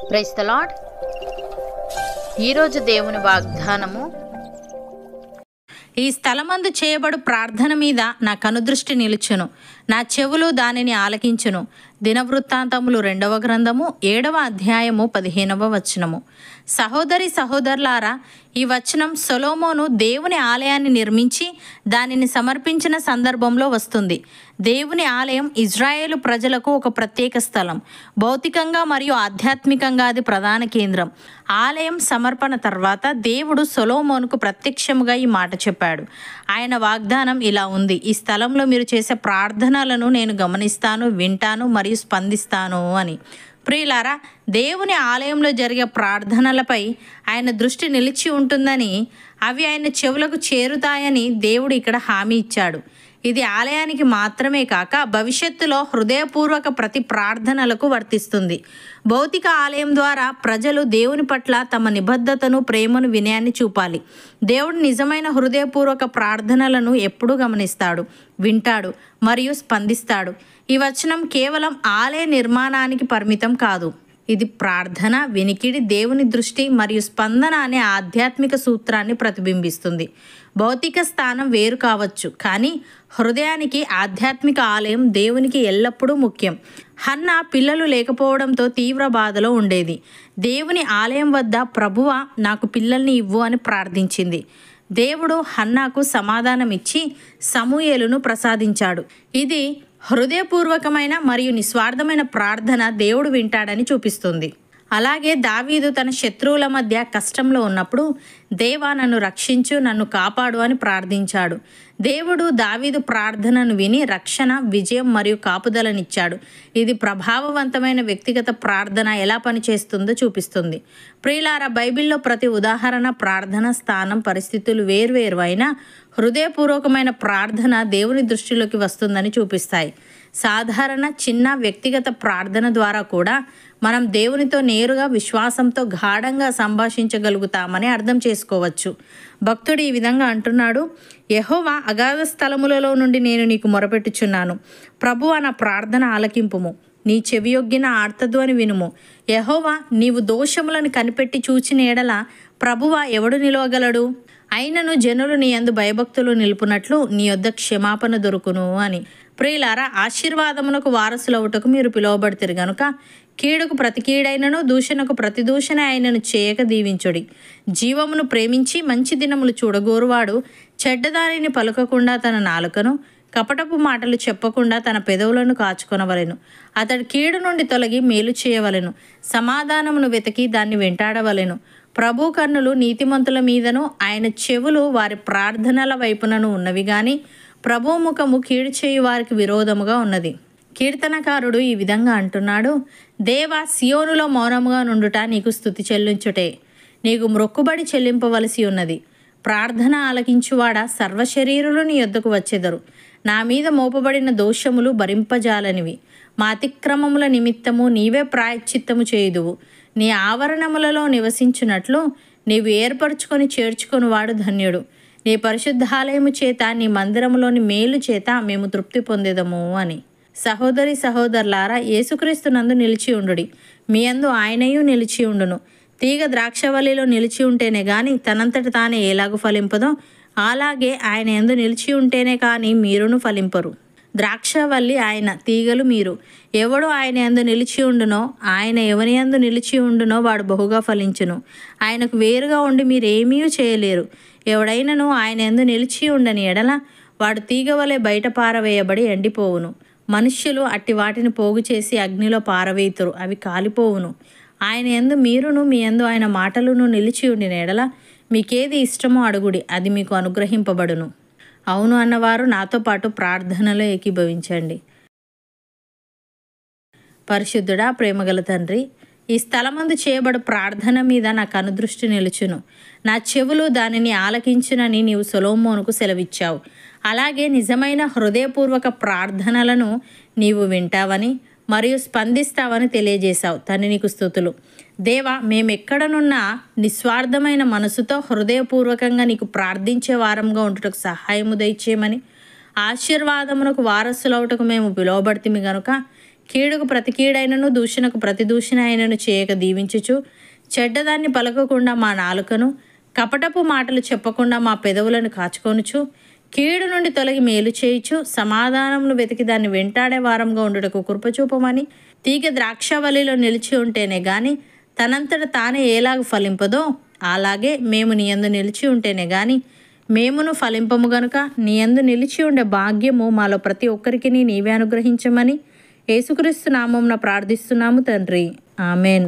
Praise the lord. ఈరోజు దేవుని వాగ్దానము, ఈ స్థలమందు చేయబడు ప్రార్థన మీద నా కనుదృష్టి నిలుచును, నా చెవులు దానిని ఆలకించును. దినవృత్తాంతములు 2వ గ్రంథము 7వ అధ్యాయము 15వ వచనము. సహోదరి సహోదరులారా, ఈ వచనం సొలొమోను దేవుని ఆలయాన్ని నిర్మించి దానిని సమర్పించిన సందర్భంలో వస్తుంది. దేవుని ఆలయం ఇజ్రాయేలు ప్రజలకు ఒక ప్రత్యేక స్థలం. భౌతికంగా మరియు ఆధ్యాత్మికంగా అది ప్రధాన కేంద్రం. ఆలయం సమర్పణ తర్వాత దేవుడు సొలొమోనుకు ప్రత్యక్షముగా ఈ మాట చెప్పాడు. ఆయన వాగ్దానం ఇలా ఉంది: ఈ స్థలంలో మీరు చేసే ప్రార్థనలను నేను గమనిస్తాను, వింటాను మరియు స్పందిస్తాను అని. ప్రియులారా, దేవుని ఆలయంలో జరిగే ప్రార్థనలపై ఆయన దృష్టి నిలిచి ఉంటుందని, అవి ఆయన చెవులకు చేరుతాయని దేవుడు ఇక్కడ హామీ ఇచ్చాడు. ఇది ఆలయానికి మాత్రమే కాక భవిష్యత్తులో హృదయపూర్వక ప్రతి ప్రార్థనలకు వర్తిస్తుంది. భౌతిక ఆలయం ద్వారా ప్రజలు దేవుని పట్ల తమ నిబద్ధతను, ప్రేమను, వినయాన్ని చూపాలి. దేవుడు నిజమైన హృదయపూర్వక ప్రార్థనలను ఎప్పుడూ గమనిస్తాడు, వింటాడు మరియు స్పందిస్తాడు. ఈ వచనం కేవలం ఆలయ నిర్మాణానికి పరిమితం కాదు. ఇది ప్రార్థన, వినికిడి, దేవుని దృష్టి మరియు స్పందన అనే ఆధ్యాత్మిక సూత్రాన్ని ప్రతిబింబిస్తుంది. భౌతిక స్థానం వేరు కావచ్చు, కానీ హృదయానికి ఆధ్యాత్మిక ఆలయం దేవునికి ఎల్లప్పుడూ ముఖ్యం. హన్నా పిల్లలు లేకపోవడంతో తీవ్ర బాధలో ఉండేది. దేవుని ఆలయం వద్ద ప్రభువా, నాకు పిల్లల్ని ఇవ్వు అని ప్రార్థించింది. దేవుడు హన్నాకు సమాధానం ఇచ్చి సమూయేలును ప్రసాదించాడు. ఇది హృదయపూర్వకమైన మరియు నిస్వార్థమైన ప్రార్థన దేవుడు వింటాడని చూపిస్తుంది. అలాగే దావీదు తన శత్రువుల మధ్య కష్టంలో ఉన్నప్పుడు, దేవా నన్ను రక్షించు, నన్ను కాపాడు అని ప్రార్థించాడు. దేవుడు దావీదు ప్రార్థనను విని రక్షణ, విజయం మరియు కాపుదలనిచ్చాడు. ఇది ప్రభావవంతమైన వ్యక్తిగత ప్రార్థన ఎలా పనిచేస్తుందో చూపిస్తుంది. ప్రియులారా, బైబిల్లో ప్రతి ఉదాహరణ, ప్రార్థన స్థానం, పరిస్థితులు వేర్వేరు అయినా హృదయపూర్వకమైన ప్రార్థన దేవుని దృష్టిలోకి వస్తుందని చూపిస్తాయి. సాధారణ చిన్న వ్యక్తిగత ప్రార్థన ద్వారా కూడా మనం దేవునితో నేరుగా, విశ్వాసంతో గాఢంగా సంభాషించగలుగుతామని అర్థం చేసుకోవచ్చు. భక్తుడు ఈ విధంగా అంటున్నాడు: యెహోవా, అగాధ స్థలములలో నుండి నేను నీకు మొరపెట్టుచున్నాను. ప్రభువా, నా ప్రార్థన ఆలకింపుము, నీ చెవియొగ్గిన ఆర్తధ్వని వినుము. యెహోవా, నీవు దోషములను కనిపెట్టి చూచిన ఎడల ప్రభువా, ఎవడు నిలవగలడు? అయినను జనులు నీ యందు భయభక్తులు నిలుపునట్లు నీ యొద్ద క్షమాపణ దొరుకును అని. ప్రియులారా, ఆశీర్వాదమునకు వారసులవుటకు మీరు పిలువబడితిరి గనుక కీడుకు ప్రతి కీడైనను, దూషణకు ప్రతి దూషణ అయినను చేయక దీవించుడి. జీవమును ప్రేమించి మంచి దినములు చూడగోరువాడు చెడ్డదానిని పలుకకుండా తన నాలుకను, కపటపు మాటలు చెప్పకుండా తన పెదవులను కాచుకొనవలెను. అతడి కీడు నుండి తొలగి మేలు చేయవలెను, సమాధానమును వెతికి దాన్ని వెంటాడవలెను. ప్రభు కన్నులు నీతిమంతుల మీదను, ఆయన చెవులు వారి ప్రార్థనల వైపునను ఉన్నవి గాని ప్రభు ముఖము కీడు చేయు వారికి విరోధముగా ఉన్నది. కీర్తనకారుడు ఈ విధంగా అంటున్నాడు: దేవా, సియోనులో మౌనముగా నుండుట నీకు స్తుతి చెల్లించుటే. నీకు మ్రొక్కుబడి చెల్లింపవలసి ఉన్నది. ప్రార్థన ఆలకించువాడా, సర్వశరీరులు నీ యొద్దకు వచ్చెదరు. నా మీద మోపబడిన దోషములు భరింపజాలనివి. మా అతిక్రమముల నిమిత్తము నీవే ప్రాయశ్చిత్తము చేయుదువు. నీ ఆవరణములలో నివసించున్నట్లు నీవు ఏర్పరచుకొని చేర్చుకొనివాడు ధన్యుడు. నీ పరిశుద్ధాలయము చేత, నీ మందిరములోని మేలు చేత మేము తృప్తి పొందేదము అని. సహోదరి సహోదరులారా, యేసుక్రీస్తునందు నిలిచి ఉండుడి. మీ యందు ఆయనయు నిలిచి ఉండును. తీగ ద్రాక్షవల్లిలో నిలిచి ఉంటేనే గాని తనంతట తానే ఎలాగూ ఫలింపదో, అలాగే ఆయన యందు నిలిచి ఉంటేనే కానీ మీరును ఫలింపరు. ద్రాక్షవల్లి ఆయన, తీగలు మీరు. ఎవడు ఆయన యందు నిలిచి ఉండునో, ఆయన ఎవని యందు నిలిచి ఉండునో వాడు బహుగా ఫలించును. ఆయనకు వేరుగా ఉండి మీరేమీ చేయలేరు. ఎవడైనను ఆయన యందు నిలిచి ఉండని ఎడల వాడు తీగ వలె బయట పారవేయబడి ఎండిపోవును. మనుష్యులు అట్టి వాటిని పోగు చేసి అగ్నిలో పారవేయుతురు, అవి కాలిపోవును. ఆయన యందు మీరును, మీ యందు ఆయన మాటలను నిలిచి ఉండిన ఎడల మీకేది ఇష్టమో అడుగుడి, అది మీకు అనుగ్రహింపబడును. అవును అన్నవారు నాతో పాటు ప్రార్థనలో ఏకీభవించండి. పరిశుద్ధుడా, ప్రేమగల తండ్రి, ఈ స్థలమందు చేయబడు ప్రార్థన మీద నా కనుదృష్టి నిలుచును, నా చెవులు దానిని ఆలకించునని నీవు సొలొమోనుకు సెలవిచ్చావు. అలాగే నిజమైన హృదయపూర్వక ప్రార్థనలను నీవు వింటావని మరియు స్పందిస్తావని తెలియజేశావు. తండ్రి, నీకు స్తుతులు. దేవా, మేమెక్కడనున్నా నిస్వార్థమైన మనసుతో హృదయపూర్వకంగా నీకు ప్రార్థించే వారంగా ఉంటుటకు సహాయము దయచేయమని, ఆశీర్వాదమునకు వారసులవుటకు మేము పిలువబడితిమి గనుక కీడుకు ప్రతి కీడైనను దూషణకు ప్రతి దూషణ అయినను చేయక దీవించుచు, చెడ్డదాన్ని పలకకుండా మా నాలుకను, కపటపు మాటలు చెప్పకుండా మా పెదవులను కాచుకొనుచు, కీడు నుండి తొలగి మేలు చేయుచు, సమాధానమును వెతికి దాన్ని వెంటాడే వారంగా ఉండుటకు కృపచూపమని తీగ ద్రాక్షవల్లిలో నిలిచి ఉంటేనే గాని తనంతట తానే ఏలాగు ఫలింపదో అలాగే మేము నీ యందు నిలిచి ఉంటేనే గాని మేమును ఫలింపము గనుక నీ యందు నిలిచి ఉండే భాగ్యము మాలో ప్రతి ఒక్కరికి నీవే అనుగ్రహించమని యేసుక్రీస్తు నామమున ప్రార్థిస్తున్నాము తండ్రి. ఆమెన్.